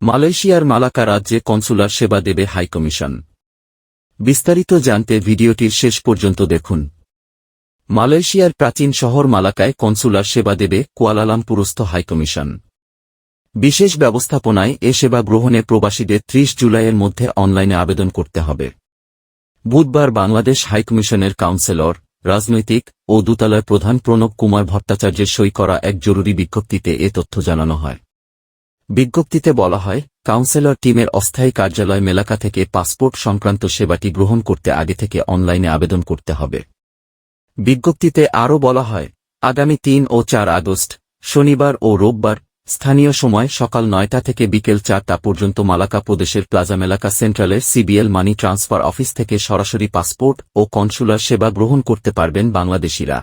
মালয়েশিয়ার মালাক্কা রাজ্যে কনসুলার সেবা দেবে হাইকমিশন। বিস্তারিত জানতে ভিডিওটির শেষ পর্যন্ত দেখুন। মালয়েশিয়ার প্রাচীন শহর মালাক্কায় কনসুলার সেবা দেবে কুয়ালালামপুরস্থ হাইকমিশন। বিশেষ ব্যবস্থাপনায় এ সেবা গ্রহণে প্রবাসীদের ৩০ জুলাইয়ের মধ্যে অনলাইনে আবেদন করতে হবে। বুধবার বাংলাদেশ হাইকমিশনের কাউন্সিলর, রাজনৈতিক ও দূতালয় প্রধান প্রণব কুমার ভট্টাচার্যের সই করা এক জরুরি বিজ্ঞপ্তিতে এ তথ্য জানানো হয়। বিজ্ঞপ্তিতে বলা হয়, কাউন্সিলর টিমের অস্থায়ী কার্যালয় মেলাকা থেকে পাসপোর্ট সংক্রান্ত সেবাটি গ্রহণ করতে আগে থেকে অনলাইনে আবেদন করতে হবে। বিজ্ঞপ্তিতে আরও বলা হয়, আগামী ৩ ও ৪ আগস্ট শনিবার ও রোববার স্থানীয় সময় সকাল ৯টা থেকে বিকেল ৪টা পর্যন্ত মালাক্কা প্রদেশের প্লাজা মেলাকা সেন্ট্রালের সিবিএল মানি ট্রান্সফার অফিস থেকে সরাসরি পাসপোর্ট ও কনসুলার সেবা গ্রহণ করতে পারবেন বাংলাদেশিরা।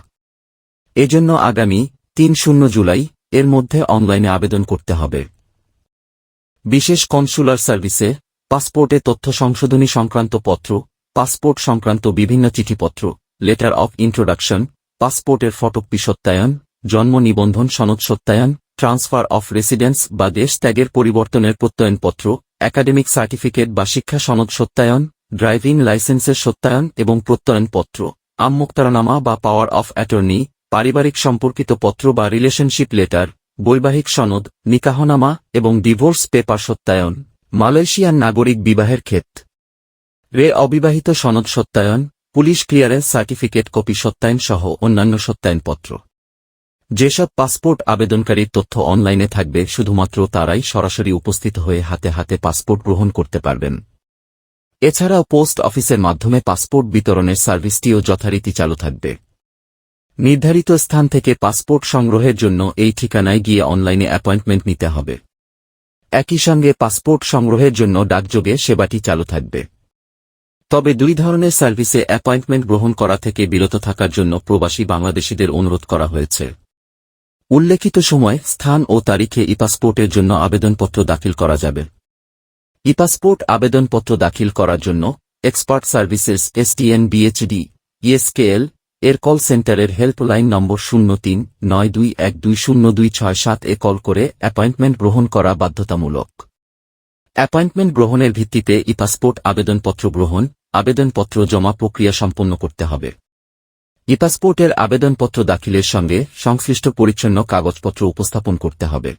এজন্য আগামী ৩ জুলাই এর মধ্যে অনলাইনে আবেদন করতে হবে। বিশেষ কনসুলার সার্ভিসে পাসপোর্টে তথ্য সংশোধনী সংক্রান্ত পত্র, পাসপোর্ট সংক্রান্ত বিভিন্ন চিঠিপত্র, লেটার অফ ইন্ট্রোডাকশন, পাসপোর্টের ফটোকপি সত্যায়ন, জন্ম নিবন্ধন সনদ সত্যায়ন, ট্রান্সফার অফ রেসিডেন্স বা দেশ ত্যাগের পরিবর্তনের প্রত্যয়নপত্র, একাডেমিক সার্টিফিকেট বা শিক্ষা সনদ সত্যায়ন, ড্রাইভিং লাইসেন্সের সত্যায়ন এবং প্রত্যয়নপত্র, আমমুক্তারনামা বা পাওয়ার অফ অ্যাটর্নি, পারিবারিক সম্পর্কিত পত্র বা রিলেশনশিপ লেটার, বৈবাহিক সনদ, নিকাহনামা এবং ডিভোর্স পেপার সত্যায়ন, মালয়েশিয়ান নাগরিক বিবাহের ক্ষেত্রে অবিবাহিত সনদ সত্যায়ন, পুলিশ ক্লিয়ারেন্স সার্টিফিকেট কপি সত্যায়ন সহ অন্যান্য সত্যায়নপত্র। যেসব পাসপোর্ট আবেদনকারীর তথ্য অনলাইনে থাকবে শুধুমাত্র তারাই সরাসরি উপস্থিত হয়ে হাতে হাতে পাসপোর্ট গ্রহণ করতে পারবেন। এছাড়াও পোস্ট অফিসের মাধ্যমে পাসপোর্ট বিতরণের সার্ভিসটিও যথারীতি চালু থাকবে। নির্ধারিত স্থান থেকে পাসপোর্ট সংগ্রহের জন্য এই ঠিকানায় গিয়ে অনলাইনে অ্যাপয়েন্টমেন্ট নিতে হবে। একই সঙ্গে পাসপোর্ট সংগ্রহের জন্য ডাকযোগে সেবাটি চালু থাকবে। তবে দুই ধরনের সার্ভিসে অ্যাপয়েন্টমেন্ট গ্রহণ করা থেকে বিরত থাকার জন্য প্রবাসী বাংলাদেশিদের অনুরোধ করা হয়েছে। উল্লেখিত সময়, স্থান ও তারিখে ই-পাসপোর্টের জন্য আবেদনপত্র দাখিল করা যাবে। ই-পাসপোর্ট আবেদনপত্র দাখিল করার জন্য এক্সপার্ট সার্ভিসেস STNBHD ESKL এর কল সেন্টারের হেল্পলাইন নম্বর 03-92120267 এ কল করে অ্যাপয়েন্টমেন্ট গ্রহণ করা বাধ্যতামূলক। অ্যাপয়েন্টমেন্ট গ্রহণের ভিত্তিতে ই-পাসপোর্ট আবেদনপত্র গ্রহণ, আবেদনপত্র জমা প্রক্রিয়া সম্পন্ন করতে হবে। ই-পাসপোর্টের আবেদনপত্র দাখিলের সঙ্গে সংশ্লিষ্ট পরিচ্ছন্ন কাগজপত্র উপস্থাপন করতে হবে।